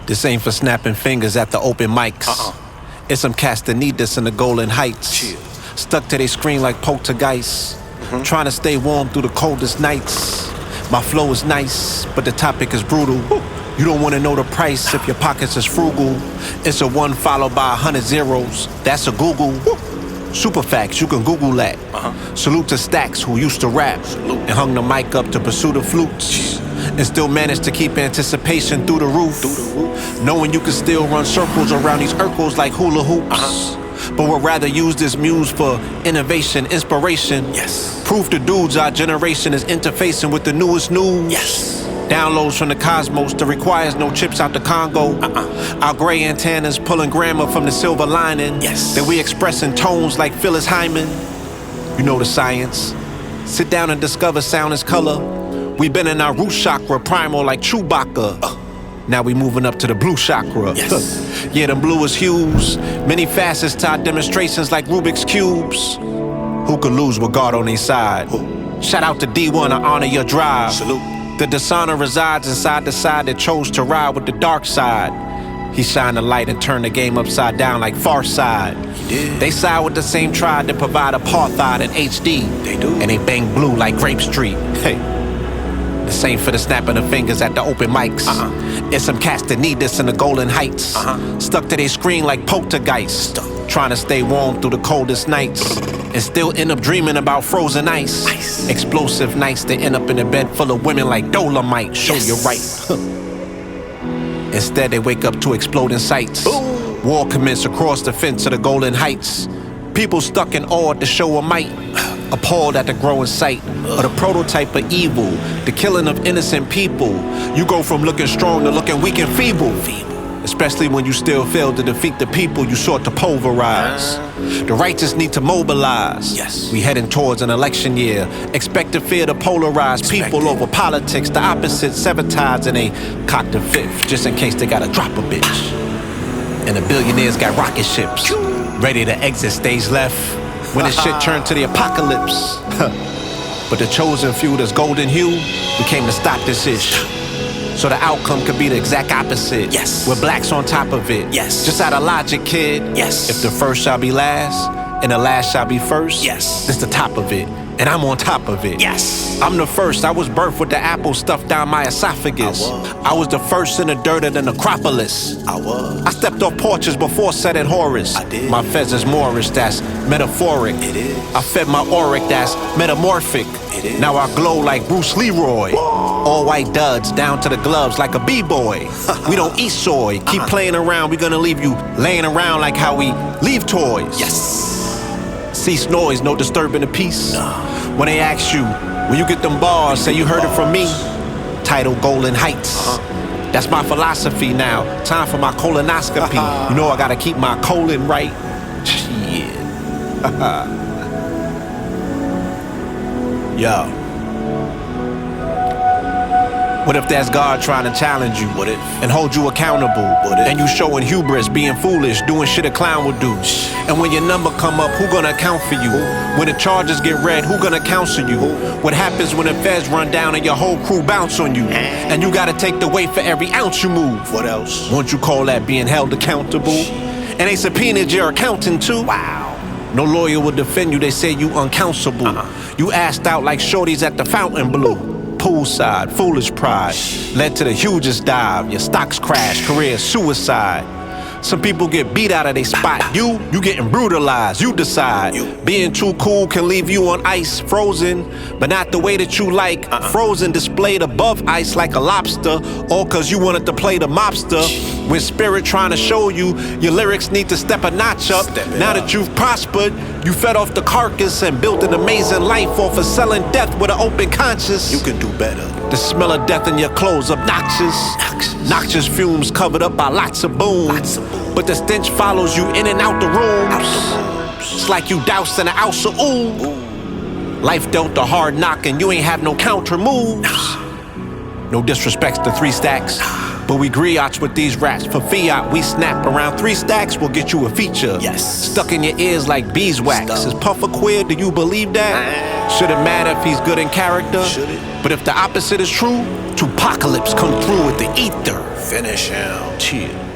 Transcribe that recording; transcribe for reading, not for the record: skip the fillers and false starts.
This ain't for snapping fingers at the open mics. It's some cats that need this in the Golan Heights. Chill. Stuck to their screen like poltergeists. Trying to stay warm through the coldest nights. My flow is nice, but the topic is brutal. You don't want to know the price if your pockets is frugal. It's a 1 followed by 100 zeros. That's a Google. Super facts, you can Google that. Salute to Stacks, who used to rap and hung the mic up to pursue the flutes, and still managed to keep anticipation through the roof. Knowing you can still run circles around these Urkels like hula hoops. But would rather use this muse for innovation, inspiration. Yes. Proof the dudes our generation is interfacing with the newest news. Yes. Downloads from the cosmos that requires no chips out the Congo. Our gray antennas pulling grammar from the silver lining. Yes. That we express in tones like Phyllis Hyman. You know the science. Sit down and discover sound is color. We been in our root chakra, primal like Chewbacca. Now we moving up to the blue chakra. Yes. Yeah, them bluest hues. Many facets to our demonstrations like Rubik's Cubes. Who could lose with God on their side? Shout out to D1, I honor your drive. Salute. The dishonor resides inside the side that chose to ride with the dark side. He shined the light and turned the game upside down like Far Side. He did. They side with the same tribe that provide apartheid and HD. They do. And they bang blue like Grape Street. Hey. The same for the snapping of fingers at the open mics. It's some cats that need this in the Golan Heights. Stuck to their screen like poltergeists. Trying to stay warm through the coldest nights. And still end up dreaming about frozen ice. Explosive nights that end up in a bed full of women like Dolomite. Show you right. Instead they wake up to exploding sights. War commenced across the fence of the Golan Heights. People stuck in awe at the show of might. Appalled at the growing sight of the prototype of evil, the killing of innocent people. You go from looking strong to looking weak and feeble. Especially when you still fail to defeat the people you sought to pulverize. The righteous need to mobilize. Yes. We heading towards an election year. Expect to fear to polarize people over politics. The opposite sabotage, and they cock the fifth just in case they gotta drop a bitch. And the billionaires got rocket ships ready to exit stage left when the shit turned to the apocalypse. But the chosen few that's golden hue, we came to stop this ish. So the outcome could be the exact opposite. Yes. With blacks on top of it. Yes. Just out of logic, kid. Yes. If the first shall be last, and the last shall be first. Yes. This the top of it, and I'm on top of it. Yes. I'm the first. I was birthed with the apple stuffed down my esophagus. I was the first in the dirt of the necropolis. I stepped off porches before setting Horus. I did. My fez is Moorish, that's metaphoric. It is. I fed my auric, that's metamorphic. It is. Now I glow like Bruce Leroy. All white duds down to the gloves like a b-boy. We don't eat soy. Keep playing around, we gonna leave you laying around like how we leave toys. Yes. Cease noise, no disturbing the peace. When they ask you, when you get them bars, say you heard it from me. Title Golan Heights. That's my philosophy now. Time for my colonoscopy. You know I gotta keep my colon right. Shit. Yo. What if that's God trying to challenge you? What if? And hold you accountable? What if? And you showing hubris, being foolish, doing shit a clown would do. And when your number come up, who gonna account for you? When the charges get read, who gonna counsel you? What happens when the feds run down and your whole crew bounce on you? And you gotta take the weight for every ounce you move. What else? Won't you call that being held accountable? And they subpoenaed your accountant too? Wow. No lawyer will defend you, they say you uncounsellable. You asked out like shorties at the fountain blue. Poolside, foolish pride led to the hugest dive. Your stocks crash, career suicide. Some people get beat out of their spot. You getting brutalized, you decide. Being too cool can leave you on ice, frozen, but not the way that you like. Frozen displayed above ice like a lobster, all cause you wanted to play the mobster. When spirit trying to show you, your lyrics need to step a notch up. Now that you've prospered, you fed off the carcass and built an amazing life off of selling death with an open conscience. You can do better. The smell of death in your clothes obnoxious. Noxious fumes covered up by lots of booms. But the stench follows you in and out the rooms. It's like you doused in an ounce of ooh. Life dealt a hard knock and you ain't have no counter moves. No disrespects to 3 stacks, but we griots with these rats. For fiat, we snap around 3 stacks, we'll get you a feature. Yes. Stuck in your ears like beeswax. Is Puffer queer? Do you believe that? Should it matter if he's good in character? Should it? But if the opposite is true, Apocalypse come through with the ether. Finish him. Chill.